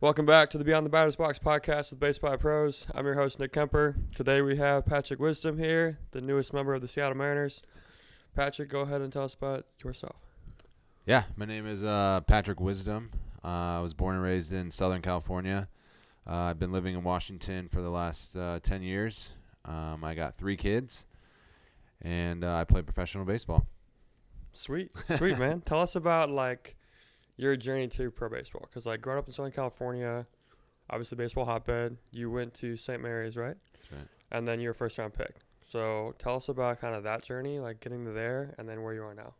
Welcome back to the Beyond the Batter's Box podcast with Baseball Pros. I'm your host, Nick Kemper. Today we have Patrick Wisdom here, the newest member of the Seattle Mariners. Patrick, go ahead and tell us about yourself. Yeah, my name is Patrick Wisdom. I was born and raised in Southern California. I've been living in Washington for the last 10 years. I got 3 kids, and I play professional baseball. Sweet, man. Tell us about, your journey to pro baseball. Because, growing up in Southern California, obviously baseball hotbed, you went to St. Mary's, right? That's right. And then you were first-round pick. So tell us about kind of that journey, getting to there, and then where you are now.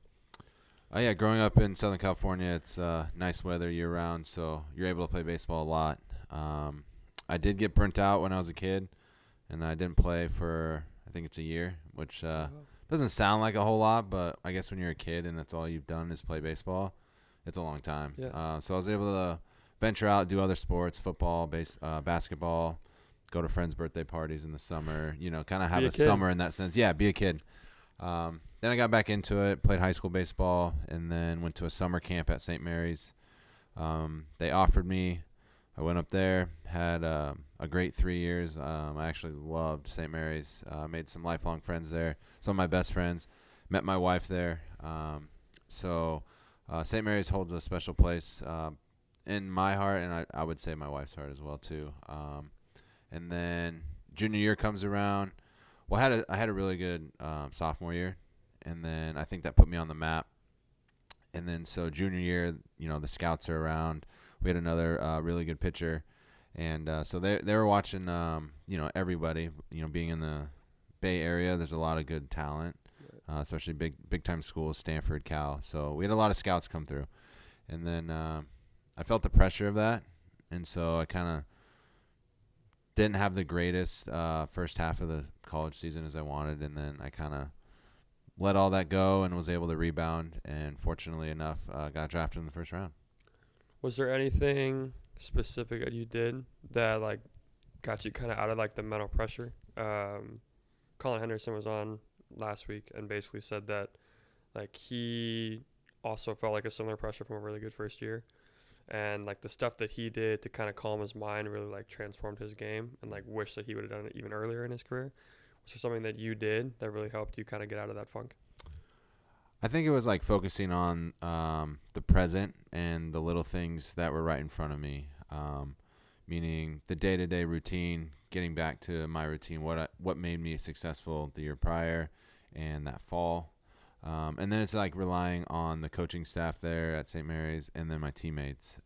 Yeah, growing up in Southern California, it's nice weather year-round, so you're able to play baseball a lot. I did get burnt out when I was a kid, and I didn't play for, I think it's a year, which doesn't sound like a whole lot, but I guess when you're a kid and that's all you've done is play baseball, it's a long time. Yeah. So I was able to venture out, do other sports, football, basketball, go to friends' birthday parties in the summer, kind of have a summer in that sense. Yeah, be a kid. Then I got back into it, played high school baseball, and then went to a summer camp at St. Mary's. They offered me. I went up there, had a great 3 years. I actually loved St. Mary's. Made some lifelong friends there, some of my best friends. Met my wife there. So St. Mary's holds a special place in my heart, and I would say my wife's heart as well too. And then junior year comes around. Well, I had a really good sophomore year, and then I think that put me on the map. And then so junior year, the scouts are around. We had another really good pitcher, and so they were watching, everybody. Being in the Bay Area, there's a lot of good talent, especially big time schools, Stanford, Cal. So we had a lot of scouts come through, and then I felt the pressure of that, and so I kind of didn't have the greatest first half of the college season as I wanted, and then I kind of let all that go and was able to rebound, and fortunately enough, got drafted in the first round. Was there anything specific that you did that got you kind of out of the mental pressure? Colin Henderson was on last week and basically said that he also felt a similar pressure from a really good first year, and the stuff that he did to kind of calm his mind really transformed his game, and wish that he would have done it even earlier in his career. Was there something that you did that really helped you kind of get out of that funk? I think it was focusing on the present and the little things that were right in front of me, meaning the day-to-day routine, getting back to my routine, what made me successful the year prior and that fall. And then it's relying on the coaching staff there at St. Mary's and then my teammates.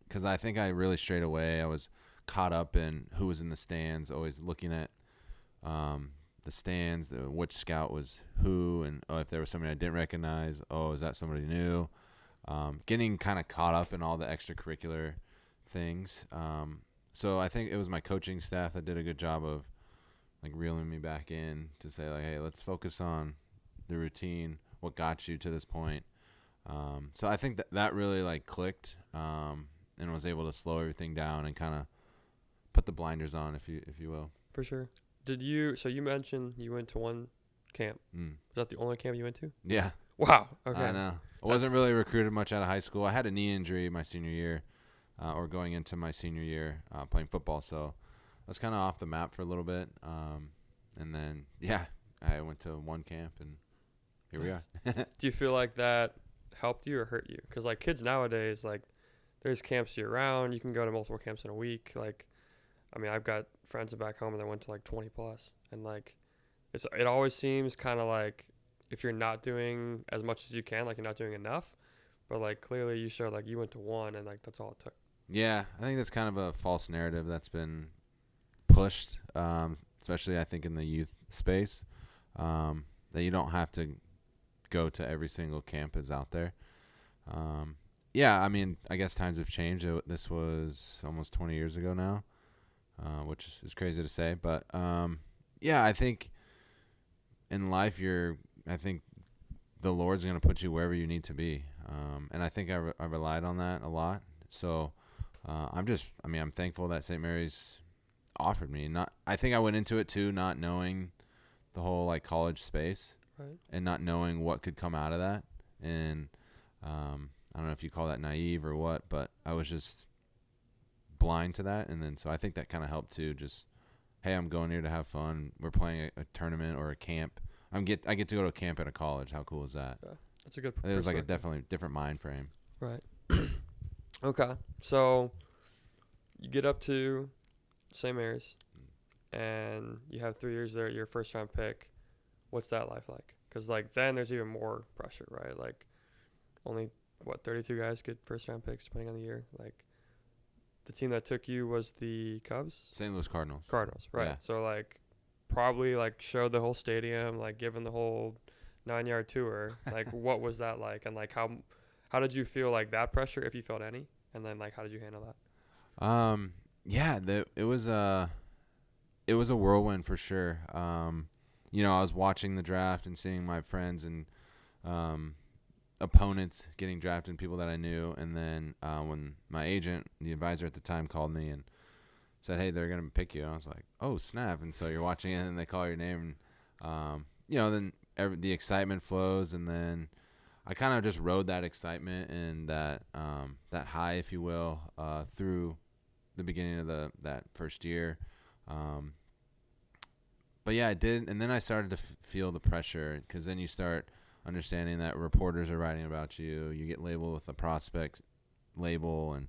Because I think I really strayed away. I was caught up in who was in the stands, always looking at the stands, which scout was who, and if there was somebody I didn't recognize, is that somebody new? Getting kind of caught up in all the extracurricular things. So I think it was my coaching staff that did a good job of reeling me back in to say hey, let's focus on the routine, what got you to this point. So I think that really clicked, and was able to slow everything down and kind of put the blinders on, if you will. For sure. So you mentioned you went to one camp. Was that the only camp you went to? Yeah. Wow. Okay. I know. I wasn't really recruited much out of high school. I had a knee injury my senior year, or going into my senior year playing football. So I was kind of off the map for a little bit. And then, I went to one camp, and here we are. Do you feel like that helped you or hurt you? Because kids nowadays, there's camps year round. You can go to multiple camps in a week. I've got friends back home and they went to 20 plus, and it always seems kind of if you're not doing as much as you can, you're not doing enough, but clearly you showed you went to one, and that's all it took. Yeah, I think that's kind of a false narrative that's been pushed, especially I think in the youth space, that you don't have to go to every single camp that's out there. I guess times have changed. This was almost 20 years ago now. Which is crazy to say, but I think in life I think the Lord's going to put you wherever you need to be, and I think I relied on that a lot. So I'm thankful that St. Mary's offered me. I think I went into it too not knowing the whole college space, right, and not knowing what could come out of that, and I don't know if you call that naive or what, but I was just blind to that. And then so I think that kind of helped too. Just, hey, I'm going here to have fun. We're playing a tournament or a camp. I get to go to a camp at a college. How cool is that? Yeah, that's a good. It was like a definitely different mind frame. Right. Okay. So you get up to St. Mary's, and you have 3 years there. Your first round pick. What's that life like? Because like then there's even more pressure, right? Like only 32 guys get first round picks depending on the year. Like the team that took you was the Cubs, St. Louis Cardinals. Cardinals, right? Yeah. So like probably like showed the whole stadium, like given the whole 9-yard tour. Like what was that like, and like how did you feel like that pressure, if you felt any, and then like how did you handle that? Yeah, it was a whirlwind for sure. I was watching the draft and seeing my friends and opponents getting drafted and people that I knew. And then when my agent, the advisor at the time, called me and said, hey, they're going to pick you, I was like, oh, snap. And so you're watching it and they call your name. And, then the excitement flows. And then I kind of just rode that excitement and that high, if you will, through the beginning of that first year. But yeah, I did. And then I started to feel the pressure, because then you start understanding that reporters are writing about you. You get labeled with a prospect label, and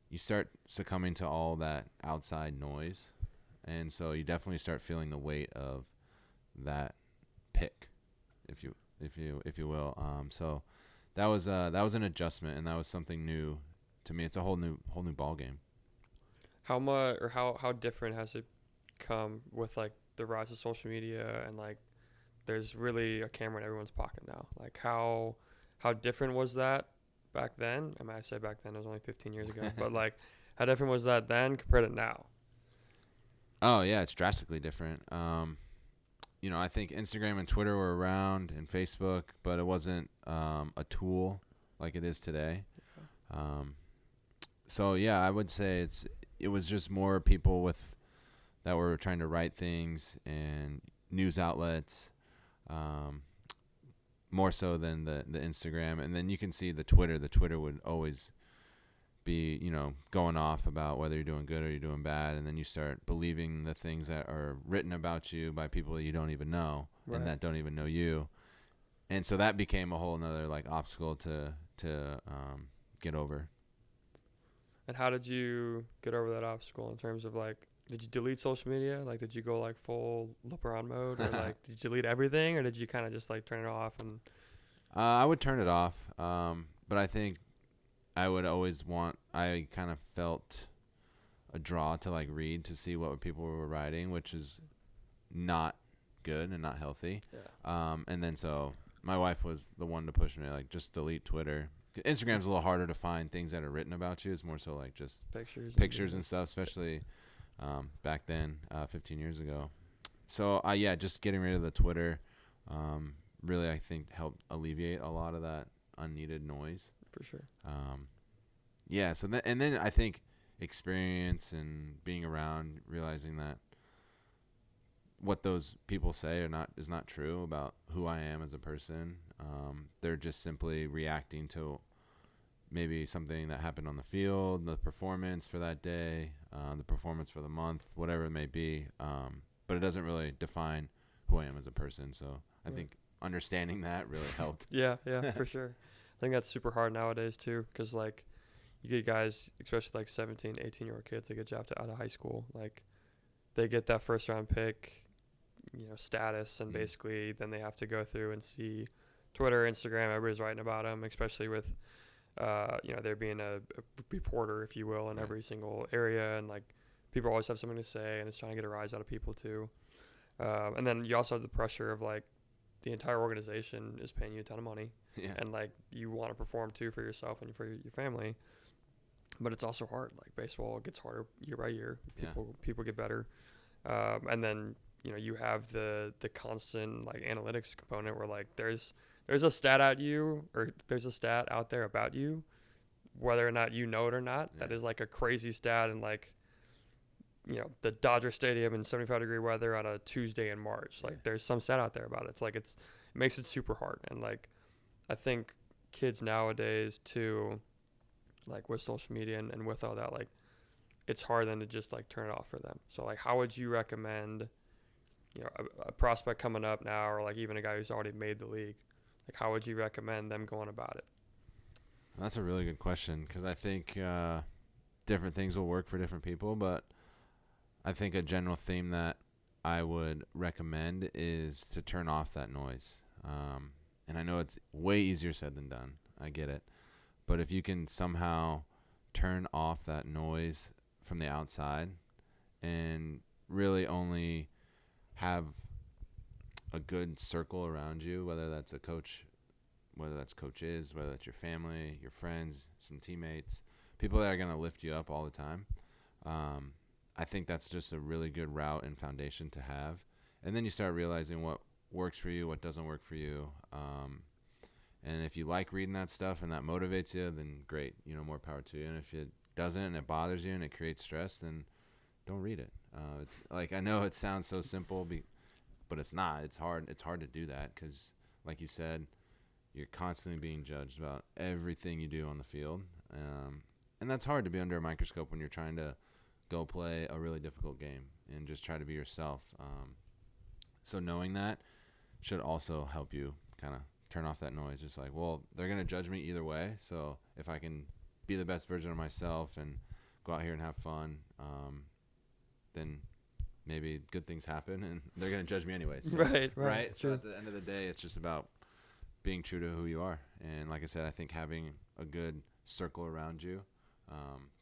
you start succumbing to all that outside noise. And so you definitely start feeling the weight of that pick, if you will. So that was an adjustment, and that was something new to me. It's a whole new ball game. How much or how different has it come with like the rise of social media, and like there's really a camera in everyone's pocket now? Like how different was that back then? I mean, I say back then, it was only 15 years ago, but like how different was that then compared to now? Oh yeah, it's drastically different. I think Instagram and Twitter were around, and Facebook, but it wasn't a tool like it is today. So yeah, I would say it was just more people that were trying to write things, and news outlets, more so than the Instagram. And then you can see the Twitter. The Twitter would always be, going off about whether you're doing good or you're doing bad, and then you start believing the things that are written about you by people you don't even know, right, and that don't even know you. And so that became a whole another like obstacle to get over. And how did you get over that obstacle in terms of like, did you delete social media? Like, did you go like full LeBron mode, or like did you delete everything, or did you kind of just like turn it off? And I would turn it off, but I think I kind of felt a draw to like read, to see what people were writing, which is not good and not healthy. Yeah. And then so my wife was the one to push me, like, just delete Twitter. Instagram's a little harder to find things that are written about you. It's more so like just pictures and stuff, especially back then, 15 years ago. So just getting rid of the Twitter really, I think, helped alleviate a lot of that unneeded noise. For sure. So then I think experience and being around, realizing that what those people say is not true about who I am as a person. They're just simply reacting to maybe something that happened on the field, the performance for that day, the performance for the month, whatever it may be. But it doesn't really define who I am as a person. So I think understanding that really helped. Yeah, for sure. I think that's super hard nowadays too, because like you get guys, especially like 17, 18-year-old kids that get drafted out of high school, like they get that first round pick, status, and basically then they have to go through and see Twitter, Instagram, everybody's writing about them, especially with there being a reporter, if you will, in every single area, and like people always have something to say, and it's trying to get a rise out of people too. And then you also have the pressure of like the entire organization is paying you a ton of money, and like you want to perform too for yourself and for your family, but it's also hard. Like baseball gets harder year by year. People get better, and then you have the constant like analytics component where like there's a stat at you, or there's a stat out there about you, whether or not you know it or not. That is like a crazy stat, and like the Dodger Stadium in 75-degree weather on a Tuesday in March. Like there's some stat out there about it. It's like it makes it super hard. And like I think kids nowadays too, like with social media and with all that, like it's hard then to just like turn it off for them. So like, how would you recommend, a prospect coming up now, or like even a guy who's already made the league, like how would you recommend them going about it? That's a really good question because I think different things will work for different people, but I think a general theme that I would recommend is to turn off that noise. And I know it's way easier said than done. I get it. But if you can somehow turn off that noise from the outside and really only have a good circle around you, whether that's a coach, whether that's coaches, whether that's your family, your friends, some teammates, people that are going to lift you up all the time. I think that's just a really good route and foundation to have. And then you start realizing what works for you, what doesn't work for you. And if you like reading that stuff and that motivates you, then great, more power to you. And if it doesn't and it bothers you and it creates stress, then don't read it. It's like, I know it sounds so simple, but it's not. It's hard. It's hard to do that because, like you said, you're constantly being judged about everything you do on the field. And that's hard to be under a microscope when you're trying to go play a really difficult game and just try to be yourself. So knowing that should also help you kind of turn off that noise. Just like, well, they're going to judge me either way. So if I can be the best version of myself and go out here and have fun, then maybe good things happen and they're going to judge me anyway. So, right. So at the end of the day, it's just about being true to who you are. And like I said, I think having a good circle around you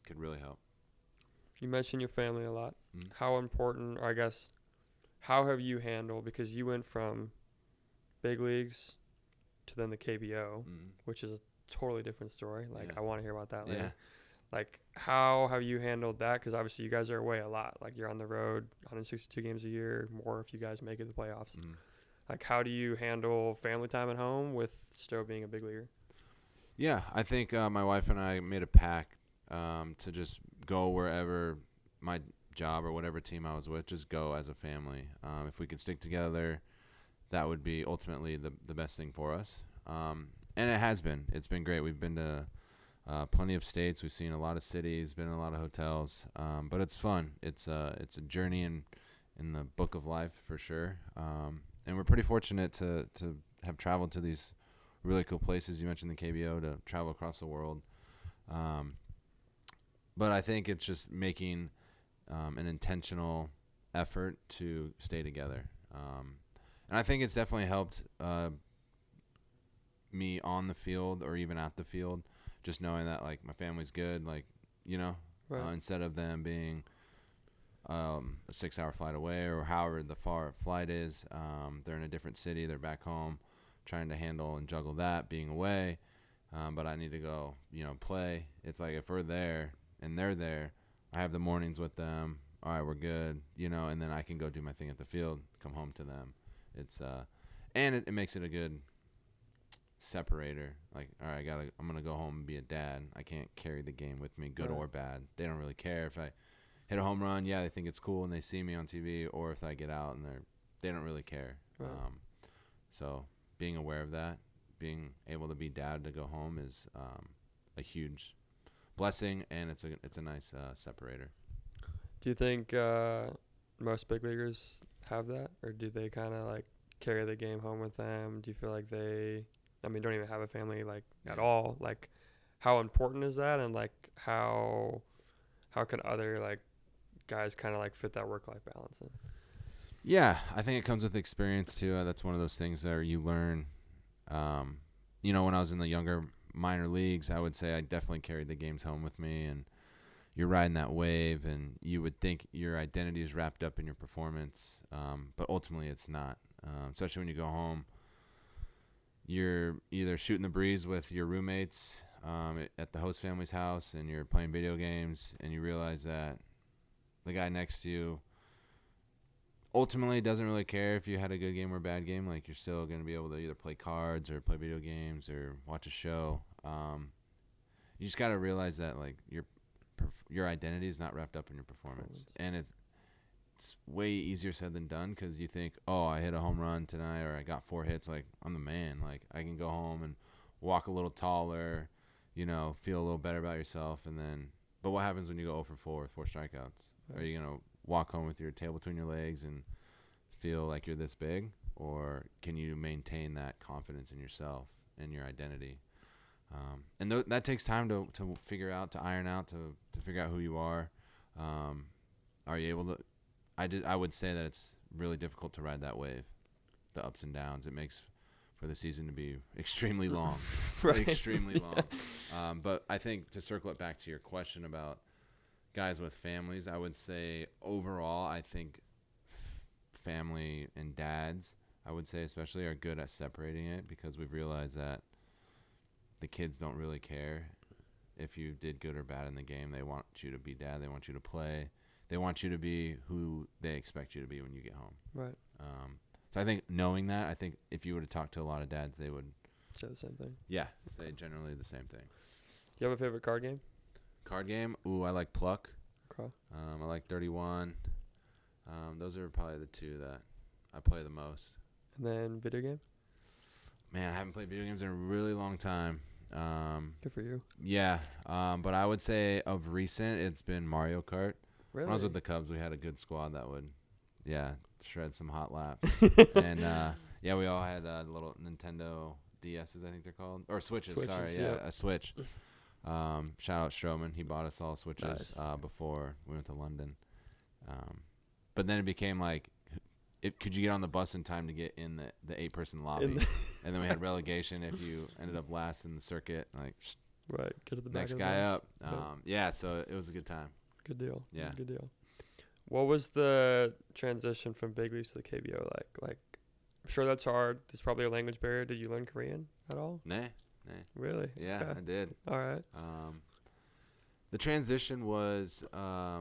could really help. You mentioned your family a lot. Mm-hmm. How important, or I guess, how have you handled, because you went from big leagues to then the KBO, which is a totally different story. Like, I want to hear about that later. Like, how have you handled that? Because obviously you guys are away a lot. Like, you're on the road 162 games a year, more if you guys make it to the playoffs. Like, how do you handle family time at home with still being a big leaguer? Yeah, I think my wife and I made a pact to just go wherever my job or whatever team I was with, just go as a family. If we could stick together, that would be ultimately the best thing for us. And it has been. It's been great. We've been to plenty of states. We've seen a lot of cities, been in a lot of hotels. But it's fun. It's a journey in the book of life for sure. And we're pretty fortunate to have traveled to these really cool places. You mentioned the KBO, to travel across the world. But I think it's just making an intentional effort to stay together. And I think it's definitely helped me on the field or even at the field, just knowing that, like, my family's good, like, instead of them being a 6-hour flight away or however the far flight is. They're in a different city. They're back home trying to handle and juggle that being away. But I need to go, play. It's like if we're there and they're there, I have the mornings with them. All right, we're good, and then I can go do my thing at the field, come home to them. It's and it makes it a good separator. Like, all right, I'm gonna go home and be a dad. I can't carry the game with me, good or bad. They don't really care if I hit a home run. Yeah, they think it's cool and they see me on TV, or if I get out and they don't really care. Right. So being aware of that, being able to be dad to go home is a huge blessing, and it's a nice separator. Do you think most big leaguers have that, or do they kind of like carry the game home with them? Do you feel like they, don't even have a family like at all? Like, how important is that, and like how can other like guys kind of like fit that work-life balance in? Yeah, I think it comes with experience too. That's one of those things that you learn. When I was in the younger minor leagues, I would say I definitely carried the games home with me, and you're riding that wave, and you would think your identity is wrapped up in your performance, but ultimately it's not. Especially when you go home, you're either shooting the breeze with your roommates at the host family's house, and you're playing video games, and you realize that the guy next to you ultimately doesn't really care if you had a good game or a bad game. Like, you're still going to be able to either play cards or play video games or watch a show. You just got to realize that, like, your identity is not wrapped up in your performance. And it's way easier said than done, because you think, oh, I hit a home run tonight, or I got 4 hits. Like, I'm the man. Like, I can go home and walk a little taller, feel a little better about yourself. And then But what happens when you go 0 for 4 with 4 strikeouts? Right. Are you going to walk home with your tail between your legs and feel like you're this big? Or can you maintain that confidence in yourself and your identity? And that takes time to figure out, to iron out, to figure out who you are. Are you able to? I would say that it's really difficult to ride that wave, the ups and downs. It makes for the season to be extremely long, Right. extremely long. But I think to circle it back to your question about guys with families, I would say overall, I think family and dads, I would say especially, are good at separating it because we've realized that the kids don't really care if you did good or bad in the game. They want you to be dad. They want you to play. They want you to be who they expect you to be when you get home. Right. So I think knowing that, I think if you were to talk to a lot of dads, they would Say the same thing. say generally the same thing. Do you have a favorite card game? Card game? Ooh, I like Pluck. Okay. I like 31. Those are probably the two that I play the most. And then video game? Man, I haven't played video games in a really long time. Good for you. Yeah, but I would say of recent, it's been Mario Kart. Really? When I was with the Cubs, we had a good squad that would, shred some hot laps. And, we all had little Nintendo DSs, I think they're called. Or Switches, sorry. Yeah, a Switch. Shout out Stroman. He bought us all Switches before we went to London. But then it became like, could you get on the bus in time to get in the 8-person lobby? And then we had relegation if you ended up last in the circuit. Like, right. Get to the back next of the guy bus. up. So it was a good time. Good deal. Yeah. Good deal. What was the transition from big leagues to the KBO like? Like, I'm sure that's hard. There's probably a language barrier. Did you learn Korean at all? Nah. Really? Yeah, Okay. I did. All right. The transition was, I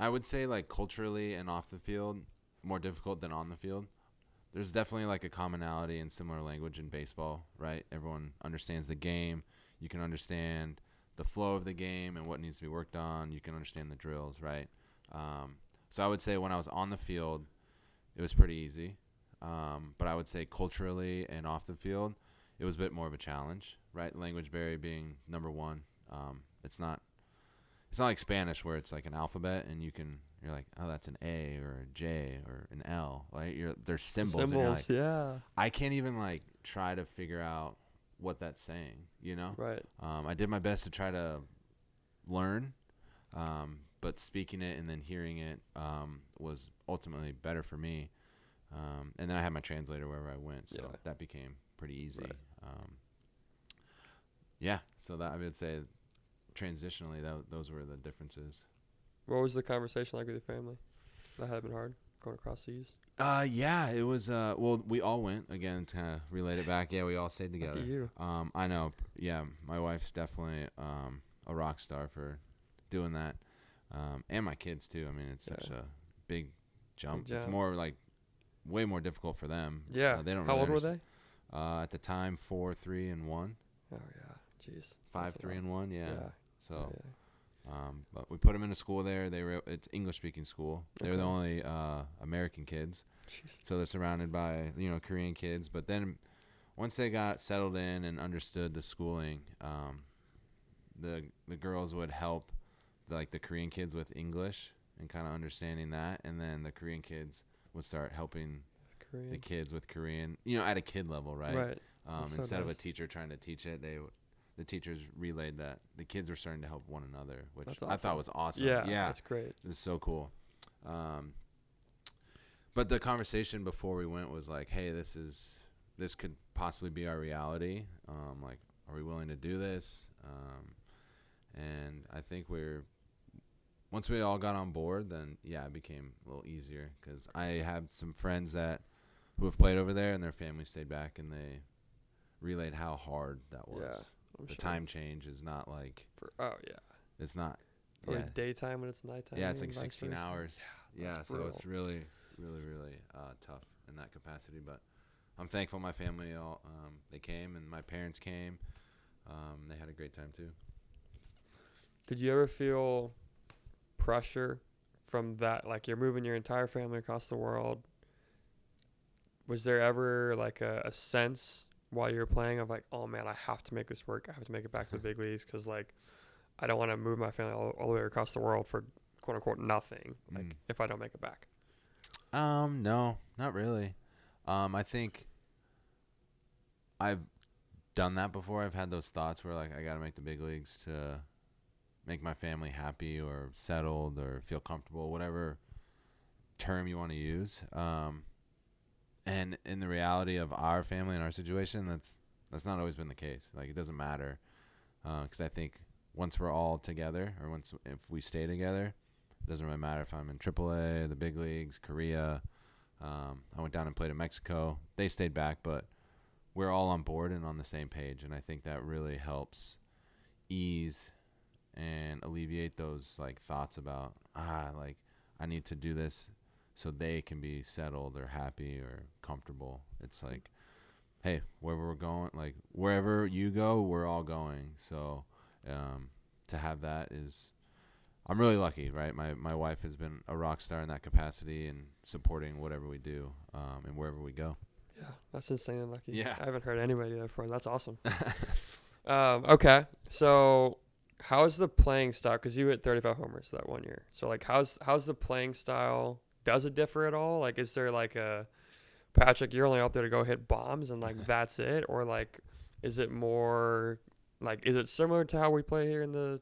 would say, like, culturally and off the field, more difficult than on the field. There's definitely, like, a commonality in similar language in baseball, right? Everyone understands the game. You can understand the flow of the game and what needs to be worked on. You can understand the drills, right? So I would say when I was on the field, it was pretty easy. But I would say culturally and off the field, it was a bit more of a challenge, right? Language barrier being number one. It's not like Spanish where it's like an alphabet and you're like, oh, that's an A or a J or an L. Like there's symbols. And you're like, yeah. I can't even like try to figure out what that's saying, you know? Right. I did my best to try to learn, but speaking it and then hearing it was ultimately better for me. And then I had my translator wherever I went, so that became pretty easy. Right. So that I would say transitionally, those were the differences. What was the conversation like with your family? That had been hard going across seas. It was. Well, we all went again to kind of relate it back. Yeah, we all stayed together. Lucky you. I know. Yeah, my wife's definitely a rock star for doing that, and my kids too. I mean, it's such a big jump. It's more like way more difficult for them. Yeah. They don't. How really old were they? At the time, 4, 3, and 1. Oh yeah. Jeez. 5, 3, and 1. Yeah. So. Yeah. But we put them in a school there. It's English speaking school. They're the only American kids. Jeez. So they're surrounded by Korean kids. But then once they got settled in and understood the schooling, the girls would help the Korean kids with English and kind of understanding that, and then the Korean kids would start helping the kids with Korean, at a kid level, right? Right. Instead of a teacher trying to teach it, the teachers relayed that the kids were starting to help one another, which I thought was awesome. Yeah, that's great. It was so cool. But the conversation before we went was like, hey, this could possibly be our reality. Like, are we willing to do this? And I think once we all got on board, then it became a little easier because I have some friends who have played over there and their family stayed back and they relayed how hard that was. Yeah. The time change is not like it's not daytime when it's nighttime. Yeah, it's like 16 hours. Yeah, so brutal. it's really, really, really tough in that capacity. But I'm thankful my family all they came and my parents came. They had a great time too. Did you ever feel pressure from that? Like you're moving your entire family across the world. Was there ever like a sense while you were playing of like, oh man, I have to make this work. I have to make it back to the big leagues because like I don't want to move my family all the way across the world for quote unquote nothing. Like if I don't make it back. No, not really. I think I've done that before. I've had those thoughts where like I got to make the big leagues to make my family happy or settled or feel comfortable, whatever term you want to use. And in the reality of our family and our situation, that's not always been the case. Like it doesn't matter, because I think once we're all together, or if we stay together, it doesn't really matter if I'm in AAA, the big leagues, Korea. I went down and played in Mexico. They stayed back, but we're all on board and on the same page, and I think that really helps ease and alleviate those like thoughts about like I need to do this so they can be settled or happy or comfortable. It's like, hey, wherever we're going, like wherever you go, we're all going. So to have that is, I'm really lucky, right? My wife has been a rock star in that capacity and supporting whatever we do and wherever we go. Yeah, that's insanely lucky. Yeah. I haven't heard anybody do that before. That's awesome. Okay, so how's the playing style? Because you hit 35 homers that 1 year. So like, how's the playing style? Does it differ at all? Like, is there like a Patrick? You're only out there to go hit bombs and like that's it, or like, is it more like is it similar to how we play here in the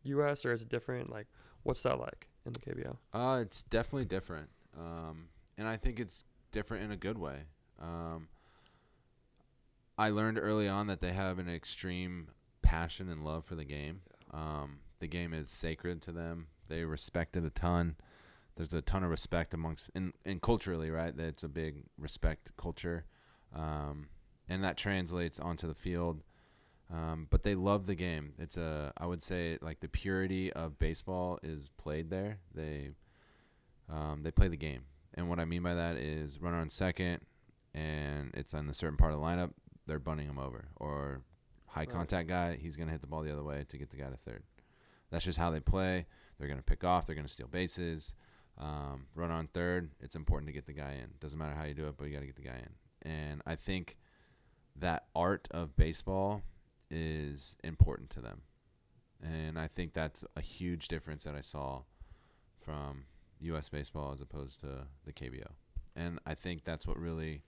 U.S. or is it different? Like, what's that like in the KBO? It's definitely different, and I think it's different in a good way. I learned early on that they have an extreme passion and love for the game. The game is sacred to them. They respect it a ton. There's a ton of respect amongst and culturally, right? That it's a big respect culture, and that translates onto the field. But they love the game. I would say like the purity of baseball is played there. They play the game, and what I mean by that is runner on second, and it's on a certain part of the lineup, they're bunting him over, or high contact guy, he's gonna hit the ball the other way to get the guy to third. That's just how they play. They're gonna pick off. They're gonna steal bases. Run on third. It's important to get the guy in. Doesn't matter how you do it, but you got to get the guy in. And I think that art of baseball is important to them. And I think that's a huge difference that I saw from U.S. baseball as opposed to the KBO. And I think that's what really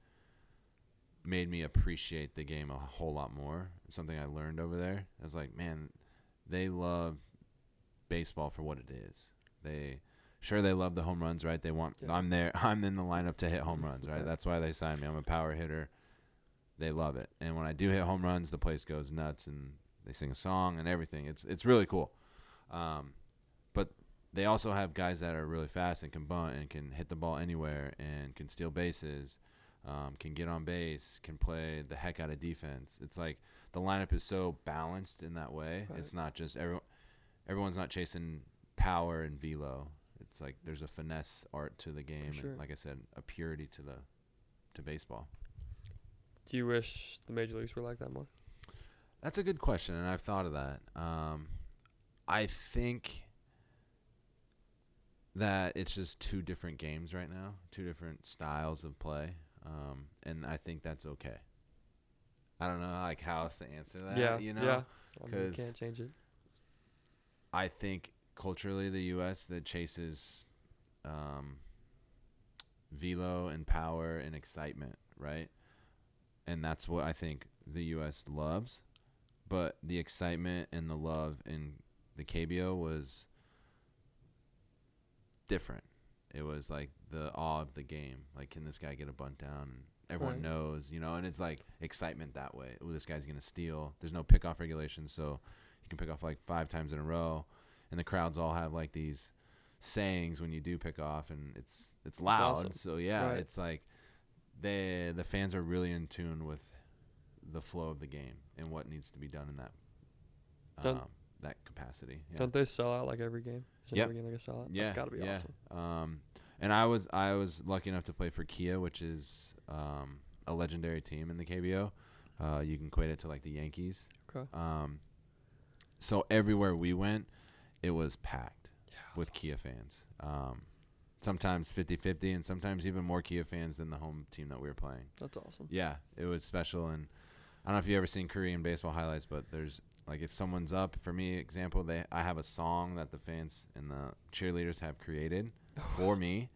made me appreciate the game a whole lot more. It's something I learned over there. I was like, man, they love baseball for what it is. They love the home runs, right? They want I'm in the lineup to hit home runs, right? That's why they signed me. I'm a power hitter. They love it. And when I do hit home runs, the place goes nuts and they sing a song and everything. It's really cool. But they also have guys that are really fast and can bunt and can hit the ball anywhere and can steal bases, can get on base, can play the heck out of defense. It's like the lineup is so balanced in that way. Right. It's not just everyone's not chasing power and velo. It's like there's a finesse art to the game, and like I said, a purity to baseball. Do you wish the major leagues were like that more? That's a good question, and I've thought of that. I think that it's just two different games right now, two different styles of play, and I think that's okay. I don't know like how else to answer that. Yeah, you know, yeah. I mean, you can't change it. I think culturally, the U.S. that chases velo and power and excitement, right? And that's what I think the U.S. loves. But the excitement and the love in the KBO was different. It was like the awe of the game. Like, can this guy get a bunt down? And everyone knows, you know, and it's like excitement that way. Oh, this guy's going to steal. There's no pickoff regulations, so you can pick off like 5 times in a row. And the crowds all have like these sayings when you do pick off, and it's loud. Awesome. So yeah, it's like the fans are really in tune with the flow of the game and what needs to be done in that capacity. Yeah. Don't they sell out like every game? Isn't every game like a sellout? Yeah, that's got to be awesome. And I was lucky enough to play for Kia, which is a legendary team in the KBO. You can equate it to like the Yankees. Okay. So everywhere we went, it was packed with Kia fans. Sometimes 50-50 and sometimes even more Kia fans than the home team that we were playing. That's awesome. Yeah, it was special. And I don't know if you've ever seen Korean baseball highlights, but there's like if someone's up, for me, example, I have a song that the fans and the cheerleaders have created for me,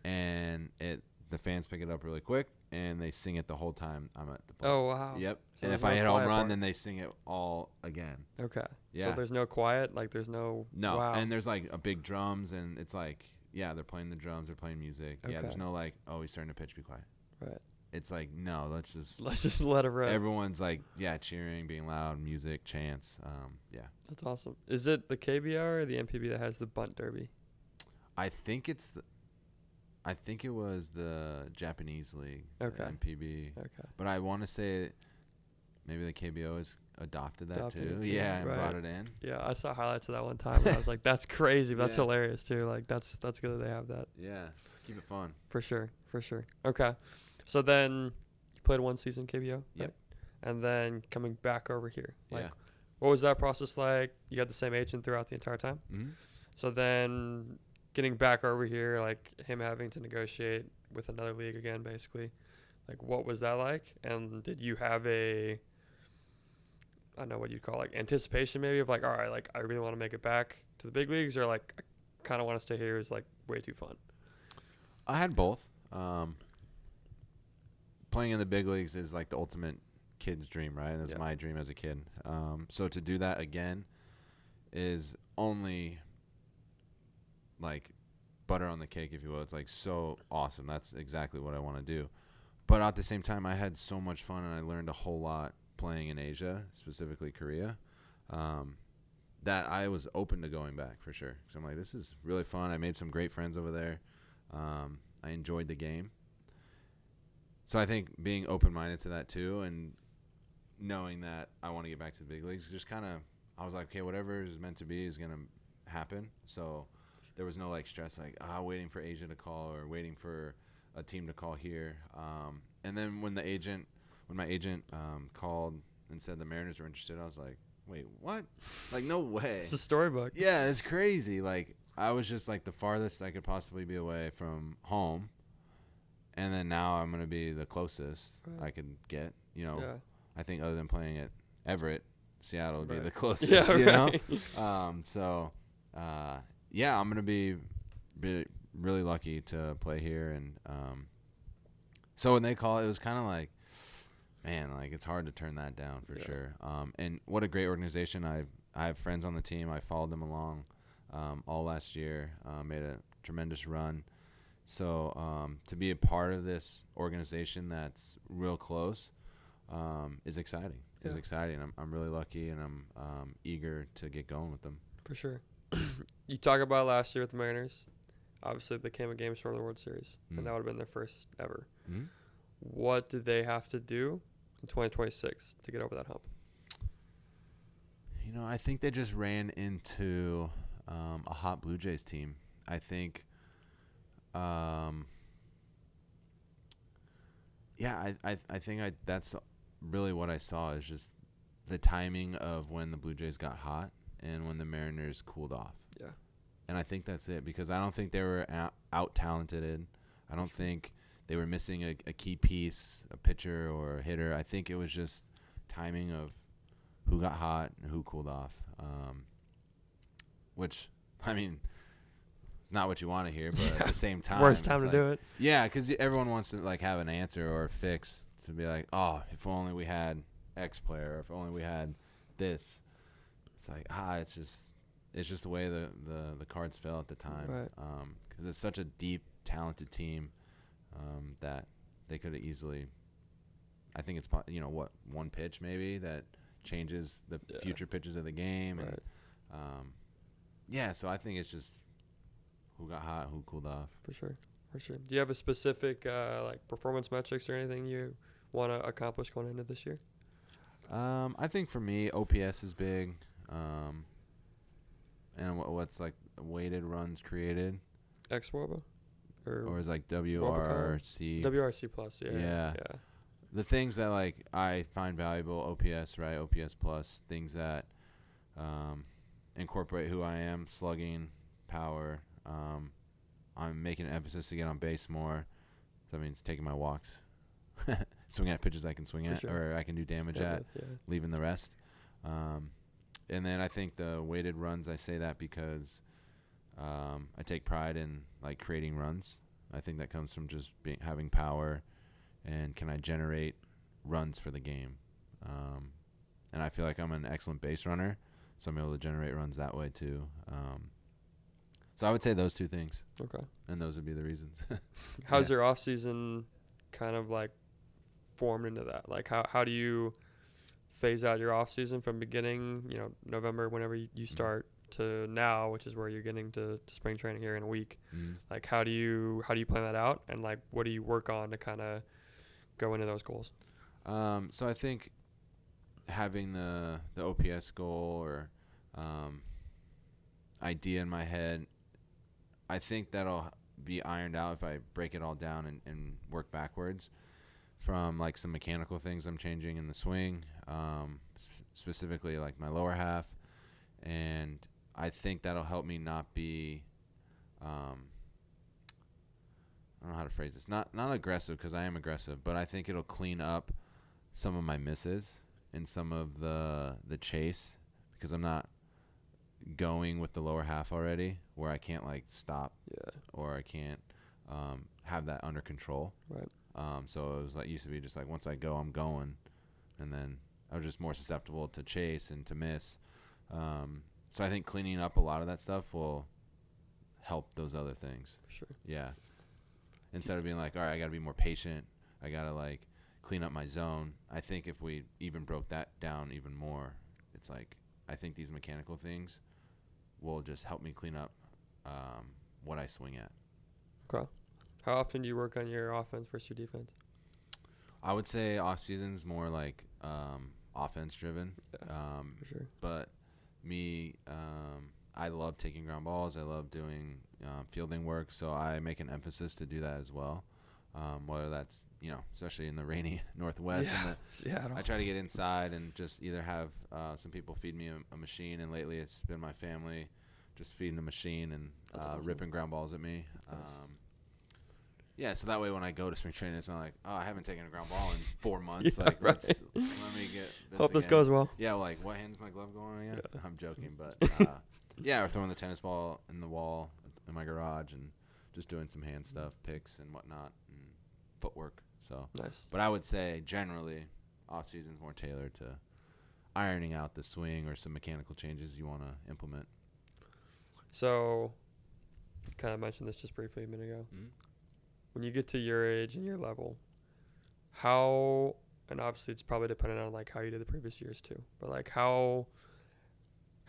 and the fans pick it up really quick, and they sing it the whole time I'm at the park. Oh, wow. Yep. So and there's if I no hit home quiet run, part. then they sing it all again. Okay. Yeah. So there's no quiet? Like, there's no... No. Wow. And there's, like, a big drums, and it's like, yeah, they're playing the drums, they're playing music. Okay. Yeah, there's no, like, oh, he's starting to pitch, be quiet. Right. It's like, no, let's just let it rip. everyone's, like, yeah, cheering, being loud, music, chants. Yeah. That's awesome. Is it the KBR or the MPB that has the bunt derby? I think it was the Japanese league, Okay. MPB. Okay. But I want to say maybe the KBO has adopted that Adopted too. it too, Yeah, and right. brought it in. Yeah, I saw highlights of that one time, and I was like, "That's crazy. But that's Yeah. hilarious too. Like, that's good that they have that Yeah, keep it fun. for sure, for sure." Okay, so then you played one season KBO, Yep. right? And then coming back over here, like, Yeah. what was that process like? You got the same agent throughout the entire time. Mm-hmm. So then getting back over here, like him having to negotiate with another league again, basically, like what was that like? And did you have I don't know what you'd call like anticipation maybe of like, all right, like I really want to make it back to the big leagues, or like I kind of want to stay here is like way too fun? I had both. Playing in the big leagues is like the ultimate kid's dream, right? That's my dream as a kid. So to do that again is only like butter on the cake, if you will. It's like so awesome. That's exactly what I want to do. But at the same time, I had so much fun, and I learned a whole lot playing in Asia, specifically Korea, that I was open to going back for sure. So I'm like, this is really fun. I made some great friends over there. I enjoyed the game. So I think being open-minded to that too, and knowing that I want to get back to the big leagues, just kind of, I was like, okay, whatever is meant to be is going to happen. So there was no like stress, like waiting for Asia to call or waiting for a team to call here. And then when my agent called and said the Mariners were interested, I was like, wait, what? Like, no way. It's a storybook. Yeah, it's crazy. Like, I was just like the farthest I could possibly be away from home. And then now I'm going to be the closest I could get, you know. Yeah. I think other than playing at Everett, Seattle would be Right. the closest, Yeah, you know. right. Yeah, I'm gonna be really lucky to play here, and so when they call it was kind of like, man, like it's hard to turn that down for sure. And what a great organization! I have friends on the team. I followed them along all last year. Made a tremendous run. So to be a part of this organization that's real close is exciting. Yeah. Is exciting. I'm really lucky, and I'm eager to get going with them. For sure. You talk about last year with the Mariners. Obviously, they came a game short of the World Series, and that would have been their first ever. Mm-hmm. What did they have to do in 2026 to get over that hump? You know, I think they just ran into a hot Blue Jays team. I think, I think that's really what I saw is just the timing of when the Blue Jays got hot and when the Mariners cooled off. Yeah. And I think that's it, because I don't think they were out-talented. I don't think they were missing a key piece, a pitcher or a hitter. I think it was just timing of who got hot and who cooled off, which, I mean, not what you want to hear, but at the same time. Worst time to like, do it. Yeah, because everyone wants to like have an answer or a fix to be like, oh, if only we had X player, or if only we had this. It's like, it's just the way the cards fell at the time. Right. Because it's such a deep, talented team that they could have easily. I think it's one pitch maybe that changes the future pitches of the game. Right. And so I think it's just who got hot, who cooled off. For sure. Do you have a specific like performance metrics or anything you want to accomplish going into this year? I think for me, OPS is big. And what's like weighted runs created? X-Woba? Or is like WRC? WRC plus, yeah. The things that like I find valuable, OPS, right? OPS plus, things that incorporate who I am, slugging, power. I'm making an emphasis to get on base more. So that means taking my walks, swinging at pitches I can swing at, sure. or I can do damage at, leaving the rest. And then I think the weighted runs, I say that because I take pride in like creating runs. I think that comes from just having power, and can I generate runs for the game. And I feel like I'm an excellent base runner, so I'm able to generate runs that way too. So I would say those two things. Okay. And those would be the reasons. How's your off season kind of like formed into that? Like how do you phase out your off season from beginning, November, whenever you start, to now, which is where you're getting to spring training here in a week? Like how do you plan that out, and like what do you work on to kind of go into those goals? So I think having the OPS goal or idea in my head, I think that'll be ironed out if I break it all down and work backwards from like some mechanical things I'm changing in the swing, specifically like my lower half. And I think that'll help me not be, I don't know how to phrase this, not aggressive, because I am aggressive, but I think it'll clean up some of my misses and some of the chase, because I'm not going with the lower half already, where I can't like stop, or I can't have that under control. Right. So it was like used to be just like once I go, I'm going, and then I was just more susceptible to chase and to miss. So I think cleaning up a lot of that stuff will help those other things. For sure. Yeah. Instead of being like, all right, I got to be more patient, I got to like clean up my zone. I think if we even broke that down even more, it's like I think these mechanical things will just help me clean up what I swing at. Okay. How often do you work on your offense versus your defense? I would say off season's more like offense driven. For sure. But me, I love taking ground balls. I love doing fielding work, so I make an emphasis to do that as well. Whether that's, especially in the rainy Northwest. Seattle. I try to get inside and just either have some people feed me a machine, and lately it's been my family just feeding the machine and awesome. ripping ground balls at me. Nice. So that way when I go to spring training, it's not like, oh, I haven't taken a ground ball in 4 months. Yeah, like, right. let me get this Hope this again. goes well. Yeah, like, what hand's my glove going again? Yeah. I'm joking, but or throwing the tennis ball in the wall in my garage and just doing some hand stuff, picks and whatnot, and footwork. So Nice. But I would say generally off season's more tailored to ironing out the swing or some mechanical changes you want to implement. So, you kind of mentioned this just briefly a minute ago. Mm-hmm. When you get to your age and your level, how, and obviously it's probably dependent on like how you did the previous years too, but like how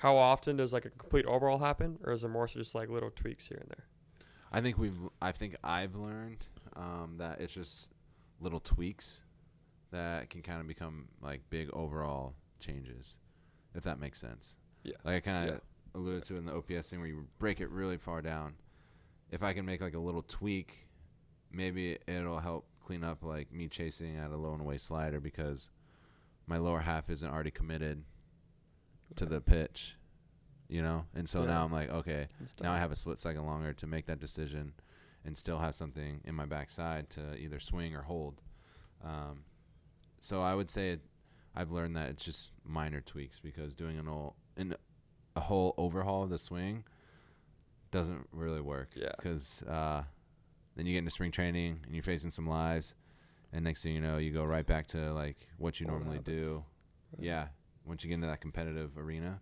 often does like a complete overhaul happen, or is it more so just like little tweaks here and there? I think I've learned that it's just little tweaks that can kind of become like big overall changes, if that makes sense. Yeah. Like I kind of alluded to in the OPS thing where you break it really far down. If I can make like a little tweak, maybe it'll help clean up like me chasing at a low and away slider because my lower half isn't already committed to the pitch, And so now I'm like, okay, now I have a split second longer to make that decision and still have something in my backside to either swing or hold. So I would say I've learned that it's just minor tweaks because doing a whole overhaul of the swing doesn't really work. Yeah. Because then you get into spring training and you're facing some lives, and next thing you know, you go right back to like what you normally do. Right. Yeah. Once you get into that competitive arena,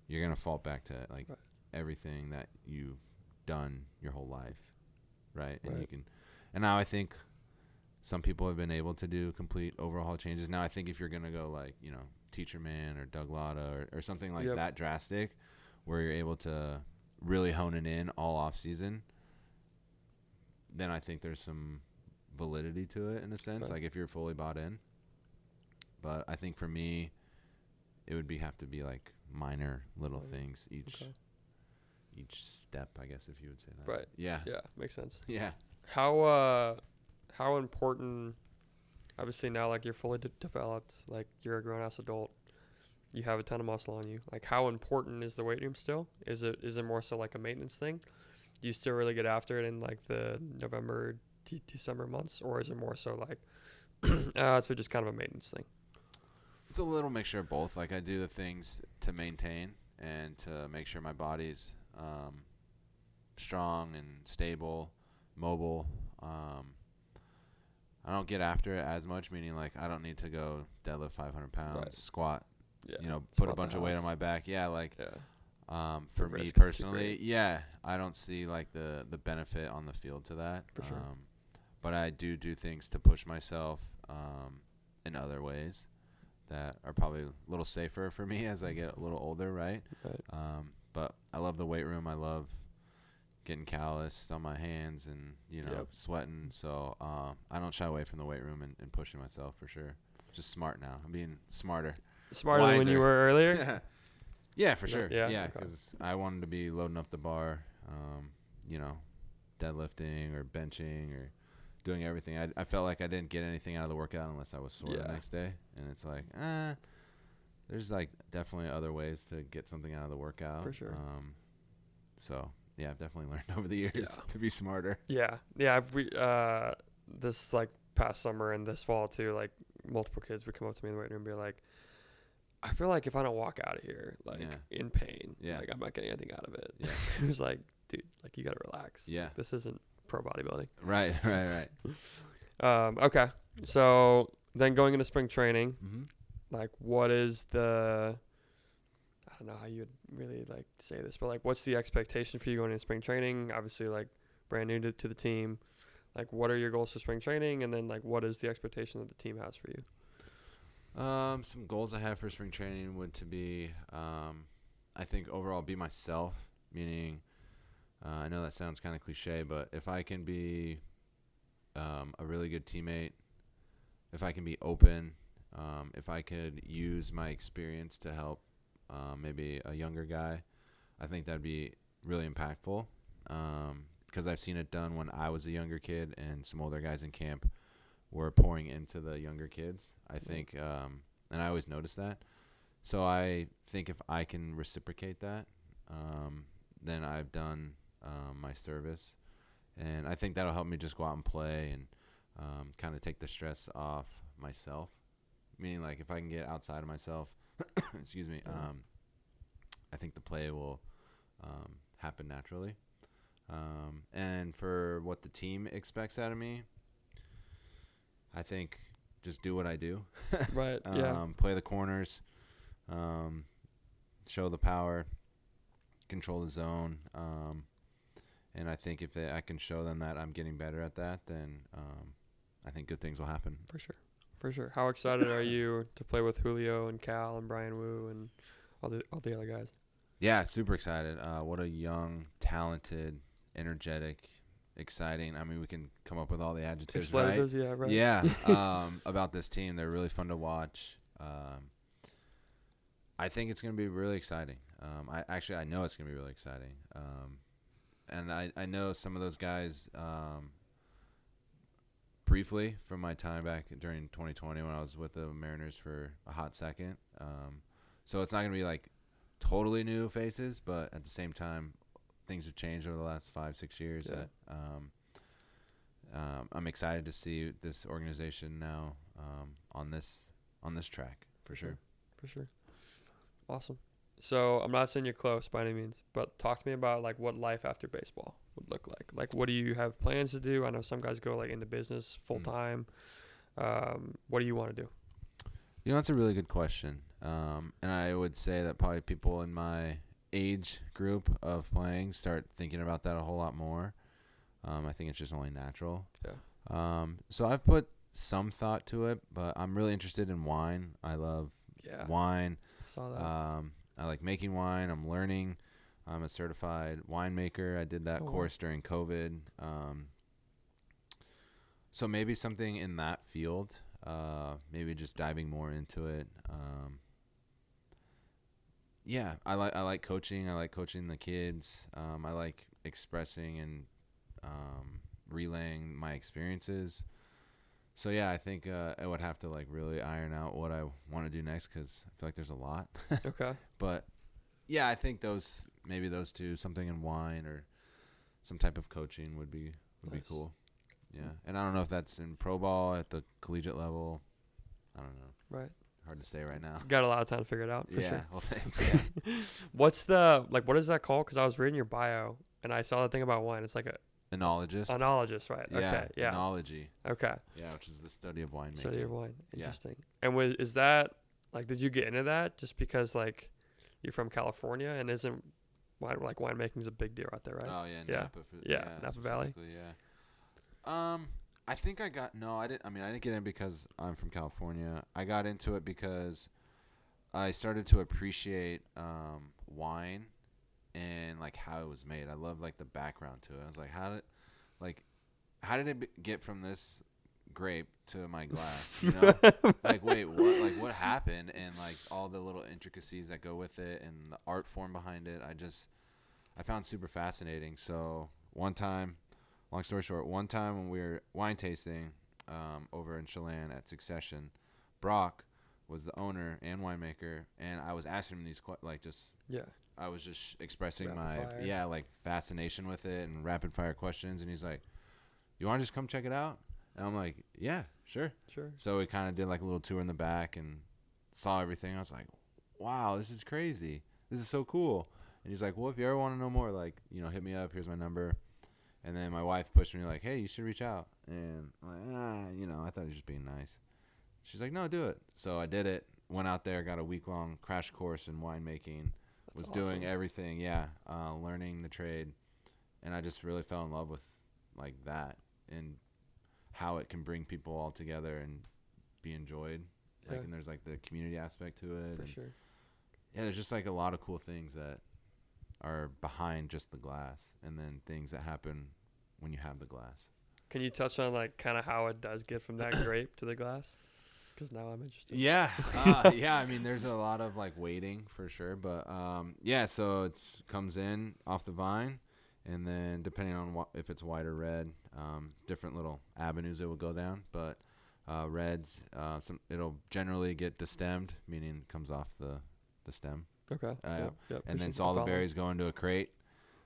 you're gonna fall back to like everything that you've done your whole life, right? And you can. And now I think some people have been able to do complete overhaul changes. Now I think if you're gonna go like Teacher Man or Doug Lotta or something like that drastic, where you're able to really hone it in all off season, then I think there's some validity to it in a sense, like if you're fully bought in. But I think for me, it would have to be like minor little things each step, I guess, if you would say that. Right. Yeah. Yeah, makes sense. Yeah. How important, obviously now like you're fully developed, like you're a grown ass adult, you have a ton of muscle on you. Like how important is the weight room still? Is it more so like a maintenance thing? Do you still really get after it in like the November, December months, or is it more so like it's just kind of a maintenance thing? It's a little mixture of both. Like I do the things to maintain and to make sure my body's strong and stable, mobile. I don't get after it as much, meaning like I don't need to go deadlift 500 pounds, Right. squat, Yeah. put a bunch of weight on my back. Yeah, like Yeah. for The me risk is too personally, great. I don't see like the benefit on the field to that. For sure. But I do things to push myself in other ways that are probably a little safer for me as I get a little older, right? Right. But I love the weight room. I love getting calloused on my hands and, Yep. sweating. So I don't shy away from the weight room and pushing myself for sure. Just smart now. I'm being smarter. Smarter than when you were earlier? Yeah, for sure. Yeah, Yeah, okay. because I wanted to be loading up the bar, you know, deadlifting or benching or doing everything. I felt like I didn't get anything out of the workout unless I was sore the next day. And it's like, there's like definitely other ways to get something out of the workout. For sure. So yeah, I've definitely learned over the years to be smarter. Yeah. We this like past summer and this fall too, like multiple kids would come up to me in the weight room and be like, I feel like if I don't walk out of here like in pain, like I'm not getting anything out of it. Yeah. It was like, dude, like you gotta relax. Yeah. Like, this isn't pro bodybuilding. Right. Okay. So then going into spring training, Mm-hmm. like what is the I don't know how you would really like say this, but like what's the expectation for you going into spring training? Obviously like brand new to the team. Like what are your goals for spring training, and then like what is the expectation that the team has for you? Some goals I have for spring training would to be, I think overall be myself, meaning, I know that sounds kind of cliche, but if I can be a really good teammate, if I can be open, if I could use my experience to help maybe a younger guy, I think that'd be really impactful, because I've seen it done when I was a younger kid and some older guys in camp were pouring into the younger kids. I think, and I always notice that. So I think if I can reciprocate that, then I've done my service. And I think that'll help me just go out and play and kind of take the stress off myself. Meaning, like, if I can get outside of myself, excuse me, I think the play will happen naturally. And for what the team expects out of me, I think just do what I do. Right. Play the corners, show the power, control the zone. And I think if I can show them that I'm getting better at that, then I think good things will happen. For sure. How excited are you to play with Julio and Cal and Brian Wu and all the other guys? Yeah, super excited. What a young, talented, energetic, exciting. I mean, we can come up with all the adjectives, Expletives, right? yeah, right. Yeah, about this team. They're really fun to watch. I think it's going to be really exciting. I know it's going to be really exciting. And I know some of those guys briefly from my time back during 2020 when I was with the Mariners for a hot second. So it's not going to be like totally new faces, but at the same time, things have changed over the last 5-6 years. Yeah. That I'm excited to see this organization now on this track for sure. For sure. Awesome. So I'm not saying you're close by any means, but talk to me about like what life after baseball would look like. Like, what do you have plans to do? I know some guys go like into business full time. What do you want to do? You know, that's a really good question. And I would say that probably people in my age group of playing start thinking about that a whole lot more. I think it's just only natural. Yeah. So I've put some thought to it, but I'm really interested in wine. I love wine. I saw that. I like making wine. I'm learning. I'm a certified winemaker. I did that course during COVID. So maybe something in that field. Maybe just diving more into it. Yeah, I like coaching. I like coaching the kids. I like expressing and relaying my experiences. So yeah, I think I would have to like really iron out what I want to do next because I feel like there's a lot. Okay. But yeah, I think maybe those two, something in wine or some type of coaching would be cool. Yeah, and I don't know if that's in pro ball at the collegiate level. I don't know. Right. hard to say right now. Got a lot of time to figure it out for Yeah. sure. Well, thanks. Yeah. What is that called? Because I was reading your bio and I saw the thing about wine. It's like a Enologist. enologist, right? Yeah. Okay. Yeah. Enology. Okay. Yeah, which is the study of winemaking. Study of wine. Yeah. Interesting. And is that like, did you get into that just because like you're from California and isn't winemaking's a big deal out there, right? Oh yeah. Yeah. Napa. Napa Valley. Yeah. I think I got no. I didn't. I mean, I didn't get in because I'm from California. I got into it because I started to appreciate wine and like how it was made. I love like the background to it. I was like, how did it get from this grape to my glass? You know, like wait, what? Like what happened? And like all the little intricacies that go with it and the art form behind it. I found super fascinating. So one time, long story short, one time when we were wine tasting over in Chelan at Succession, Brock was the owner and winemaker, and I was asking him these I was just expressing like fascination with it and rapid fire questions, and he's like, "You want to just come check it out?" And I'm like, "Yeah, sure." Sure. So we kind of did like a little tour in the back and saw everything. I was like, "Wow, this is crazy. This is so cool." And he's like, "Well, if you ever want to know more, like, hit me up. Here's my number." And then my wife pushed me like, "Hey, you should reach out." And I'm like, I thought he was just being nice. She's like, "No, do it." So I did it. Went out there, got a week-long crash course in winemaking. Was awesome. doing everything, learning the trade, and I just really fell in love with like that and how it can bring people all together and be enjoyed. Like, and there's like the community aspect to it. For sure. Yeah, there's just like a lot of cool things that are behind just the glass, and then things that happen when you have the glass. Can you touch on like kind of how it does get from that grape to the glass? Because now I'm interested. Yeah, yeah. I mean, there's a lot of like waiting for sure, but so it comes in off the vine, and then depending on if it's white or red, different little avenues it will go down. But reds, it'll generally get destemmed, meaning it comes off the stem. Okay. Yep, and then all the berries go into a crate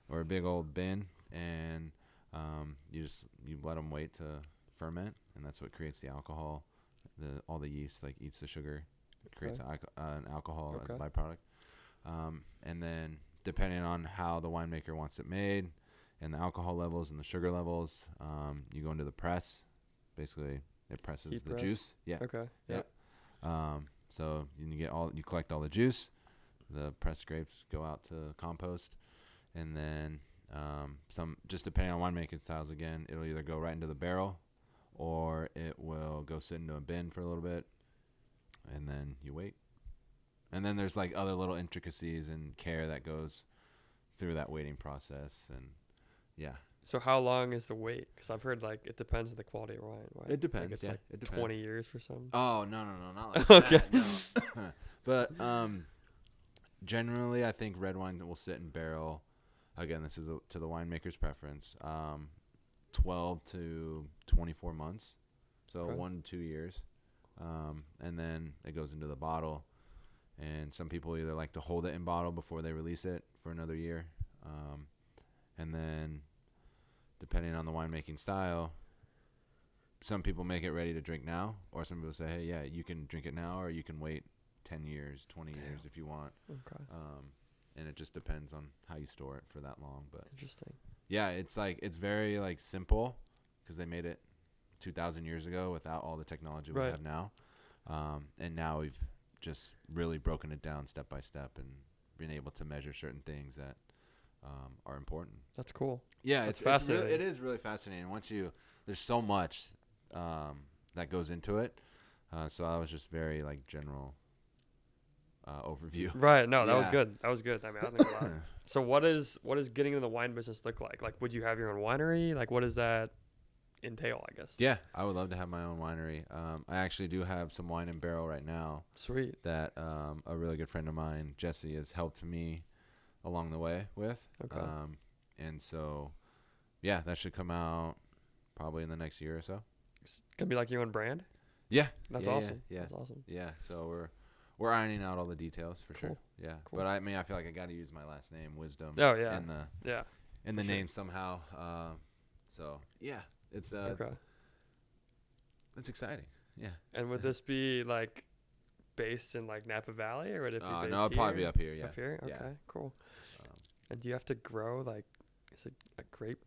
or a big old bin, and you let them wait to ferment, and that's what creates the alcohol. All the yeast like eats the sugar, creates an alcohol as a byproduct. And then depending on how the winemaker wants it made, and the alcohol levels and the sugar levels, you go into the press. Basically, it presses the juice. Yeah. Okay. Yep. So you collect all the juice. The pressed grapes go out to compost, and then just depending on winemaking styles, again, it'll either go right into the barrel, or it will go sit into a bin for a little bit, and then you wait. And then there's like other little intricacies and care that goes through that waiting process, and yeah. So how long is the wait? Because I've heard like it depends on the quality of wine. Right? It depends. Like it depends. 20 years for some. Oh no, not like Okay. that. No. But generally, I think red wine that will sit in barrel. Again, this is to the winemaker's preference. 12 to 24 months, so 1 to 2 years, and then it goes into the bottle. And some people either like to hold it in bottle before they release it for another year, and then depending on the winemaking style, some people make it ready to drink now, or some people say, hey, yeah, you can drink it now, or you can wait 10 years, 20 years if you want. Okay. And it just depends on how you store it for that long. But interesting. Yeah, it's very like simple because they made it 2,000 years ago without all the technology we have now. And now we've just really broken it down step by step and been able to measure certain things that are important. That's cool. Yeah, it's fascinating. It is really fascinating. There's so much that goes into it. So I was just very like general overview. Right. No, that was good. I mean, I think a lot. So what is getting into the wine business look like? Like, would you have your own winery? Like, what does that entail, I guess? Yeah, I would love to have my own winery. I actually do have some wine in barrel right now. Sweet. That a really good friend of mine, Jesse, has helped me along the way with. Okay. And so, yeah, that should come out probably in the next year or so. It's gonna be like your own brand? Yeah. That's awesome. Yeah. That's awesome. Yeah. So we're ironing out all the details for sure. Yeah. Cool. But I feel like I got to use my last name, Wisdom. Oh yeah. In the name somehow. So yeah, it's okay. It's exciting. Yeah. And would this be like based in like Napa Valley, or would it be based No, it'll probably be up here. Yeah. Up here? Okay, Yeah. cool. Um, And do you have to grow like, is it a grape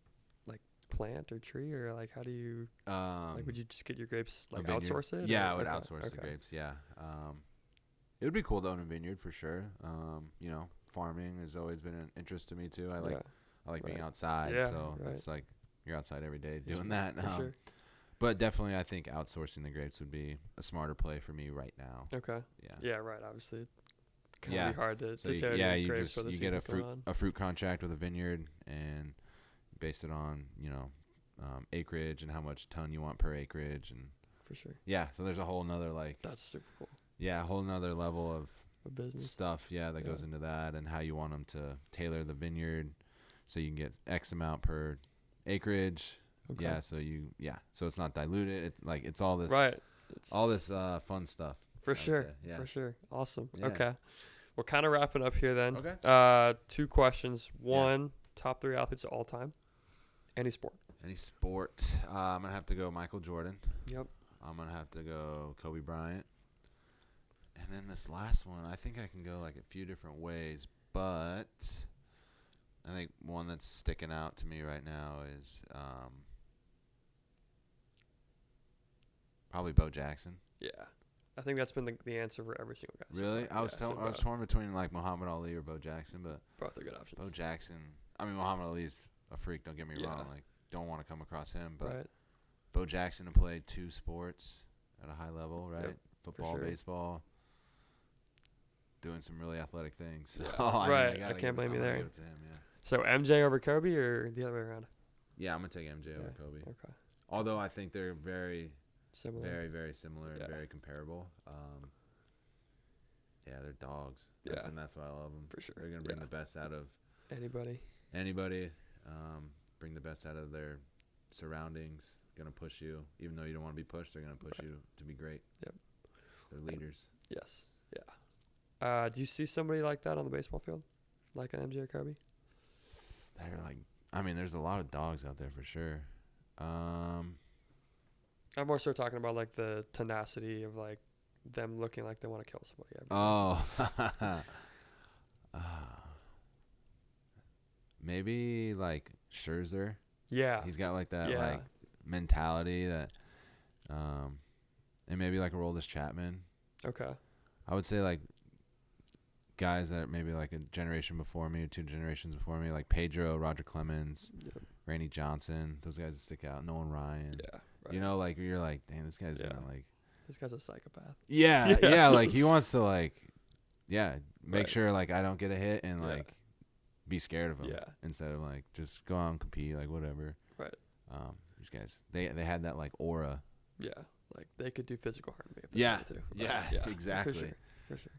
like plant or tree, or like how do you like? Would you just get your grapes like outsource it? Yeah, or? I would Okay, outsource the okay. grapes. Yeah. It would be cool to own a vineyard for sure. You know, farming has always been an interest to me too. I like being Right. outside, Yeah, so right. it's like you're outside every day doing that. For sure. But definitely, I think outsourcing the grapes would be a smarter play for me right now. Okay. Yeah. Yeah, right. Obviously, it can Yeah. be hard to So tear you grapes just for the you get season's going on. a fruit contract with a vineyard and base it on acreage and how much ton you want per acreage, and For sure. yeah. So there's a whole nother That's super cool. a whole nother level of A business. stuff that goes into that, and how you want them to tailor the vineyard so you can get X amount per acreage. Okay. Yeah, so it's not diluted. It's like it's all this Right. all this fun stuff. For I would sure. say. Yeah. For sure. Awesome. Yeah. Okay. We're kind of wrapping up here then. Okay. 2 questions. One, top 3 athletes of all time. Any sport. Any sport? I'm gonna have to go Michael Jordan. Yep. I'm gonna have to go Kobe Bryant. And then this last one, I think I can go like a few different ways, but I think one that's sticking out to me right now is probably Bo Jackson. Yeah. I think that's been the answer for every single guy. so Really? far. I was Yeah, it's been torn between like Muhammad Ali or Bo Jackson, but both are good options. Bo Jackson. I mean, Muhammad Ali's a freak. Don't get me Yeah. wrong. Like, don't want to come across him, but Right. Bo Jackson had played 2 sports at a high level, right? Yep, Football, sure. baseball, doing some really athletic things. Yeah. So, Right. I can't blame you there. Give it to him, yeah. So MJ over Kobe or the other way around? Yeah, I'm gonna take MJ over Yeah. Kobe. Okay. Although I think they're very, Similar. very, very similar Yeah. and very comparable. Yeah, they're dogs. Yeah. And that's why I love them. For sure. They're gonna bring Yeah. the best out of Anybody. anybody. Bring the best out of their surroundings. Gonna push you, even though you don't want to be pushed. They're gonna push you to be great. Yep. They're leaders. Yes. Yeah. Do you see somebody like that on the baseball field? Like an MJ or Kobe? They're like, I mean, there's a lot of dogs out there for sure. I'm more so talking about like the tenacity of like them looking like they want to kill somebody. Maybe like Scherzer. Yeah. He's got like that Yeah. like mentality that, and maybe like a Aroldis Chapman. Okay. I would say like guys that are maybe like a generation before me or 2 generations before me, like Pedro, Roger Clemens, Yep. Randy Johnson. Those guys that stick out. Nolan Ryan. Yeah. Right. You know, like you're like, dang, this guy's gonna like. This guy's a psychopath. Yeah, Yeah. yeah. Like he wants to like, make Right. sure like I don't get a hit and Yeah. like be scared of him. Yeah. Instead of like just go out and compete, like whatever. Right. These guys, they had that like aura. Yeah. Like they could do physical harm to me if Yeah. they wanted to. Yeah, Right. exactly. For sure.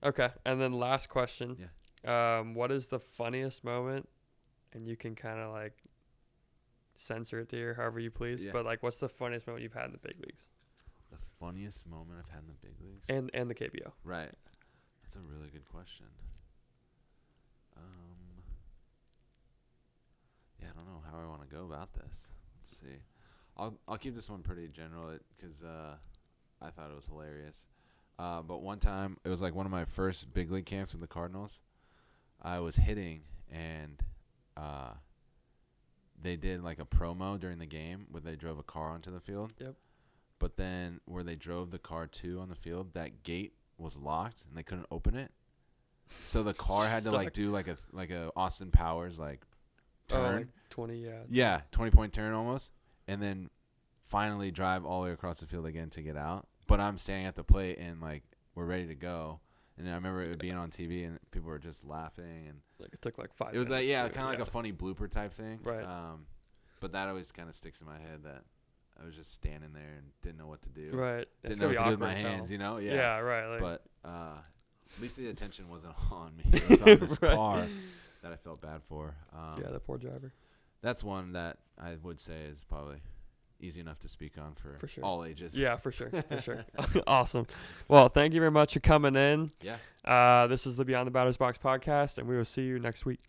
Okay. And then last question. Yeah. What is the funniest moment? And you can kind of like censor it to your however you please. Yeah. But like, what's the funniest moment you've had in the big leagues The funniest moment I've had in the big leagues. and the KBO? Right. That's a really good question. Yeah, I don't know how I want to go about this. Let's see. I'll keep this one pretty general because I thought it was hilarious. But one time, it was like one of my first big league camps with the Cardinals. I was hitting, and they did like a promo during the game where they drove a car onto the field. Yep. But then where they drove the car to on the field, that gate was locked, and they couldn't open it. So the car had to like do like a Austin Powers like turn. Like 20, yeah. Yeah, 20-point turn almost, and then finally drive all the way across the field again to get out. But I'm standing at the plate and like we're ready to go, and I remember it being on TV and people were just laughing, and Like it took like 5 it was minutes. like kind of like a funny blooper type thing. Right. But that always kind of sticks in my head that I was just standing there and didn't know what to do. Right. Didn't know what to do with my hands, you know? Yeah, right. Like, But at least the attention wasn't on me. It was on this Right. car that I felt bad for. yeah, the poor driver. That's one that I would say is probably easy enough to speak on for sure. all ages. Yeah, for sure. For sure. Awesome. Well, thank you very much for coming in. Yeah. This is the Beyond the Batter's Box podcast, and we will see you next week.